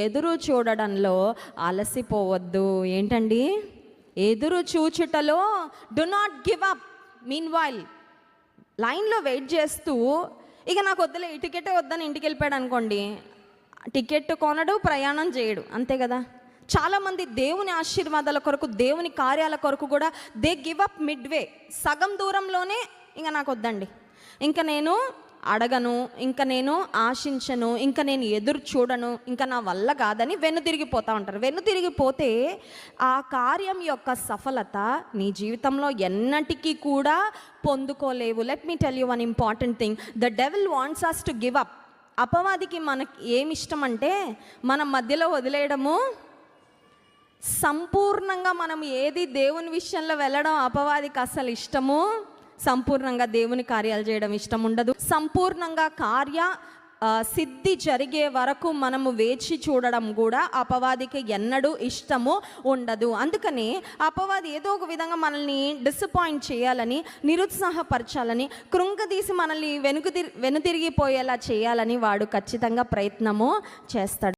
ఎదురు చూడడంలో అలసిపోవద్దు. ఏంటండి? ఎదురు చూచుటలో do not give up. Meanwhile లైన్లో వెయిట్ చేస్తూ ఇక నాకు వద్దులే, ఈ టికెటే వద్దని ఇంటికి వెళ్ళిపోయాడు అనుకోండి, టికెట్ కొనడు, ప్రయాణం చేయడు, అంతే కదా. చాలామంది దేవుని ఆశీర్వాదాల కొరకు, దేవుని కార్యాల కొరకు కూడా దే గివ్ అప్ మిడ్వే. సగం దూరంలోనే ఇంకా నాకు వద్దండి, ఇంకా నేను అడగను, ఇంకా నేను ఆశించను, ఇంకా నేను ఎదురు చూడను, ఇంకా నా వల్ల కాదని వెనుతిరిగిపోతూ ఉంటారు. వెనుతిరిగిపోతే ఆ కార్యం యొక్క సఫలత నీ జీవితంలో ఎన్నటికీ కూడా పొందుకోలేవు. Let me tell you one important thing. The devil wants us to give up. అపవాదికి మనకి ఏమి ఇష్టం అంటే మనం మధ్యలో వదిలేయడము. సంపూర్ణంగా మనం ఏది దేవుని విషయంలో వెళ్ళడం అపవాదికి అసలు ఇష్టము. సంపూర్ణంగా దేవుని కార్యాలు చేయడం ఇష్టం ఉండదు. సంపూర్ణంగా సిద్ధి జరిగే వరకు మనము వేచి చూడడం కూడా అపవాదికి ఎన్నడూ ఇష్టము ఉండదు. అందుకని అపవాది ఏదో ఒక విధంగా మనల్ని డిసప్పాయింట్ చేయాలని, నిరుత్సాహపరచాలని, కృంగదీసి మనల్ని వెనుతిరిగిపోయేలా చేయాలని వాడు ఖచ్చితంగా ప్రయత్నము చేస్తాడు.